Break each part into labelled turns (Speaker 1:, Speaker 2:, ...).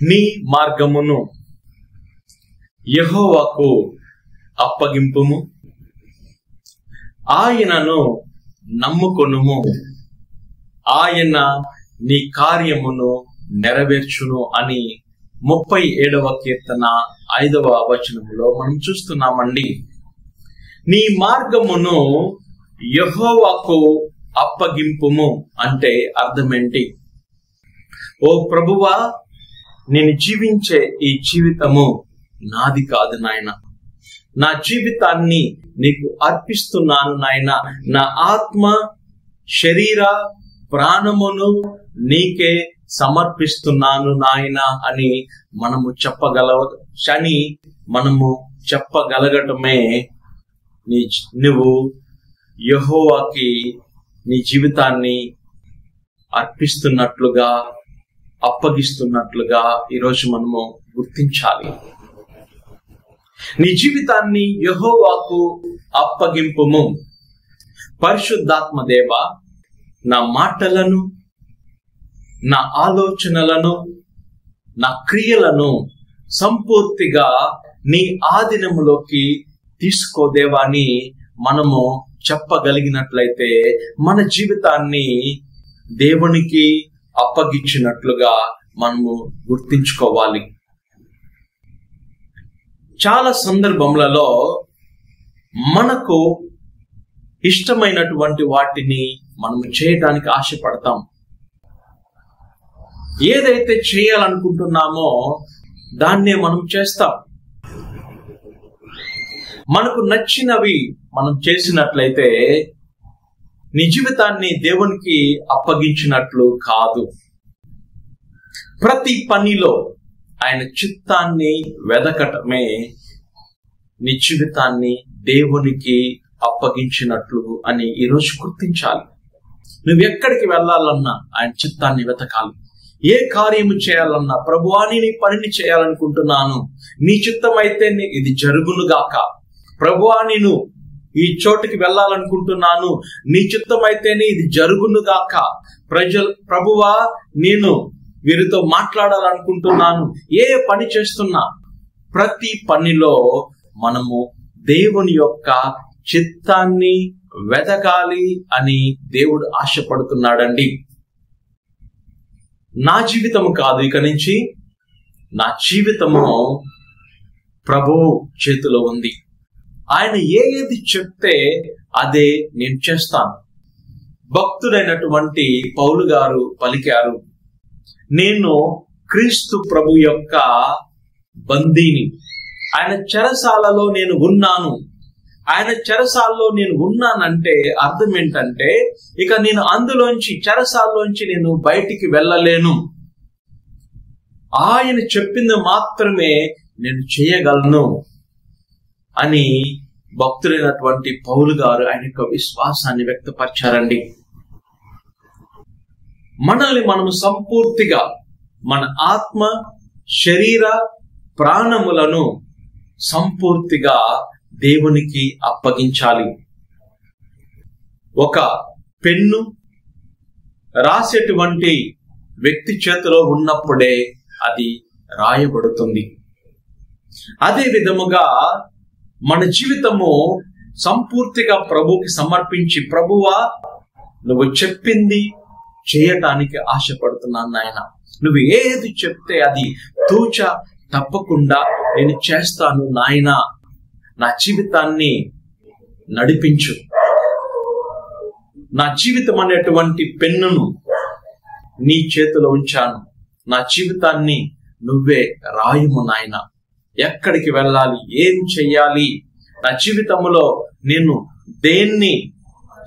Speaker 1: నీ మార్గమును యెహోవాకు అప్పగింపుము, ఆయనను నమ్ముకొనుము, ఆయన నీ కార్యమును నెరవేర్చును అని 37వ కీర్తన 5వ వచనములో మనం చూస్తున్నామండి. నీ మార్గమును యెహోవాకు అప్పగింపుము అంటే అర్థమేంటి? ఓ ప్రభువా, నేను జీవించే ఈ జీవితము నాది కాదు నాయన, నా జీవితాన్ని నీకు అర్పిస్తున్నాను నాయన, నా ఆత్మ శరీర ప్రాణమును నీకే సమర్పిస్తున్నాను నాయన అని మనము చెప్పగలగటమే నువ్వు యెహోవాకి నీ జీవితాన్ని అర్పిస్తున్నట్లుగా, అప్పగిస్తున్నట్లుగా ఈరోజు మనము గుర్తించాలి. నీ జీవితాన్ని యెహోవాకు అప్పగింపుము. పరిశుద్ధాత్మ దేవ, నా మాటలను, నా ఆలోచనలను, నా క్రియలను సంపూర్తిగా నీ ఆధీనములోకి తీసుకోదేవాని మనము చెప్పగలిగినట్లయితే మన జీవితాన్ని దేవునికి అప్పగించినట్లుగా మనము గుర్తించుకోవాలి. చాలా సందర్భములలో మనకు ఇష్టమైనటువంటి వాటిని మనము చేయడానికి ఆశపడతాం. ఏదైతే చేయాలనుకుంటున్నామో దాన్నే మనం చేస్తాం. మనకు నచ్చినవి మనం చేసినట్లయితే నీ జీవితాన్ని దేవునికి అప్పగించినట్లు కాదు. ప్రతి పనిలో ఆయన చిత్తాన్ని వెదకటమే నీ జీవితాన్ని దేవునికి అప్పగించినట్లు అని ఈరోజు గుర్తించాలి. నువ్వు ఎక్కడికి వెళ్ళాలన్నా ఆయన చిత్తాన్ని వెతకాలి. ఏ కార్యము చేయాలన్నా, ప్రభువా నీ పనిని చేయాలనుకుంటున్నాను, నీ చిత్తం అయితే ఇది జరుగునుగాక. ప్రభువా నేను ఈ చోటుకి వెళ్ళాలనుకుంటున్నాను, నీ చిత్తం అయితేనే ఇది జరుగునుగాక. ప్రభువా నేను వీరితో మాట్లాడాలనుకుంటున్నాను. ఏ పని చేస్తున్నా ప్రతి పనిలో మనము దేవుని యొక్క చిత్తాన్ని వెతకాలి అని దేవుడు ఆశపడుతున్నాడండి. నా జీవితము కాదు, ఇక నుంచి నా జీవితము ప్రభువు చేతిలో ఉంది. ఆయన ఏది చెప్తే అదే నేను చేస్తాను. భక్తుడైనటువంటి పౌలు గారు పలికారు, నేను క్రీస్తు ప్రభు యొక్క బందీని, ఆయన చెరసాలలో నేను ఉన్నాను. ఆయన చెరసాలలో నేను ఉన్నానంటే అర్థం ఏంటంటే, ఇక నేను అందులోంచి, చెరసాలలోంచి నేను బయటికి వెళ్ళలేను. ఆయన చెప్పింది మాత్రమే నేను చేయగలను అని భక్తులైనటువంటి పౌలు గారు ఆయన యొక్క విశ్వాసాన్ని వ్యక్తపరిచారండి. మనల్ని మనము సంపూర్తిగా మన ఆత్మ శరీర ప్రాణములను సంపూర్తిగా దేవునికి అప్పగించాలి. ఒక పెన్ను రాసేటువంటి వ్యక్తి చేతిలో ఉన్నప్పుడే అది రాయబడుతుంది. అదే విధముగా మన జీవితము సంపూర్తిగా ప్రభువుకి సమర్పించి, ప్రభువా నువ్వు చెప్పింది చేయటానికి ఆశపడుతున్నాను నాయన, నువ్వు ఏది చెప్తే అది తూచ తప్పకుండా నేను చేస్తాను నాయన, నా జీవితాన్ని నడిపించు. నా జీవితం అనేటువంటి పెన్నును నీ చేతిలో ఉంచాను, నా జీవితాన్ని నువ్వే రాయుము నాయన. ఎక్కడికి వెళ్ళాలి, ఏం చెయ్యాలి, నా జీవితంలో నేను దేన్ని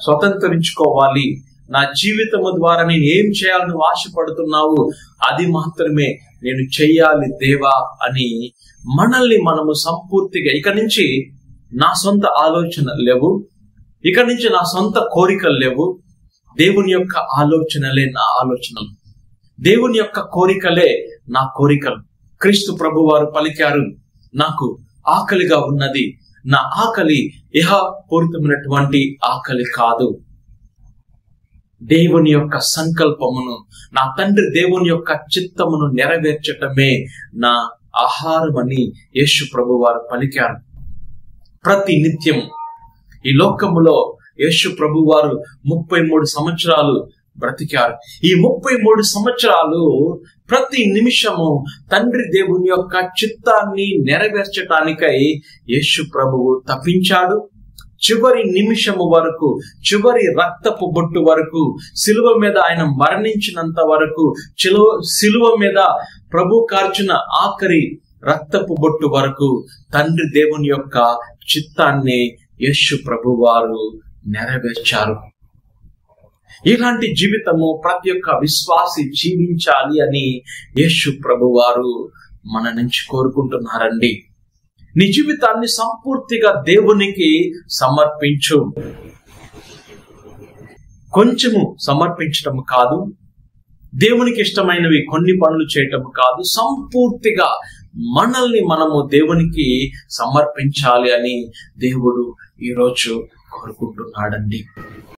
Speaker 1: స్వతంత్రించుకోవాలి, నా జీవితము ద్వారా నేను ఏం చేయాలని నువ్వు ఆశపడుతున్నావు, అది మాత్రమే నేను చెయ్యాలి దేవా అని మనల్ని మనము సంపూర్తిగా, ఇక నుంచి నా సొంత ఆలోచనలు లేవు, ఇక నుంచి నా సొంత కోరికలు లేవు, దేవుని యొక్క ఆలోచనలే నా ఆలోచనలు, దేవుని యొక్క కోరికలే నా కోరికలు. క్రీస్తు ప్రభు వారు పలికారు, నాకు ఆకలిగా ఉన్నది, నా ఆకలి ఇహపూరితమైనటువంటి ఆకలి కాదు, దేవుని యొక్క సంకల్పమును, నా తండ్రి దేవుని యొక్క చిత్తమును నెరవేర్చటమే నా ఆహారం అని యేసు ప్రభు వారు పలికారు. ప్రతి నిత్యం ఈ లోకములో యేసు ప్రభు వారు 33 సంవత్సరాలు బ్రతికారు. ఈ 33 సంవత్సరాలు ప్రతి నిమిషము తండ్రి దేవుని యొక్క చిత్తాన్ని నెరవేర్చటానికై యేసు ప్రభువు తప్పించాడు. చివరి నిమిషము వరకు, చివరి రక్తపు బొట్టు వరకు, సిలువ మీద ఆయన మరణించినంత వరకు, సిలువ మీద ప్రభు కార్చిన ఆఖరి రక్తపు బొట్టు వరకు తండ్రి దేవుని యొక్క చిత్తాన్ని యేసు ప్రభు వారు నెరవేర్చారు. ఇలాంటి జీవితము ప్రతి ఒక్క విశ్వాసి జీవించాలి అని యేసు ప్రభు వారు మన నుంచి కోరుకుంటున్నారండి. నీ జీవితాన్ని సంపూర్తిగా దేవునికి సమర్పించు. కొంచెము సమర్పించటం కాదు, దేవునికి ఇష్టమైనవి కొన్ని పనులు చేయటం కాదు, సంపూర్తిగా మనల్ని మనము దేవునికి సమర్పించాలి అని దేవుడు ఈరోజు కోరుకుంటున్నాడండి.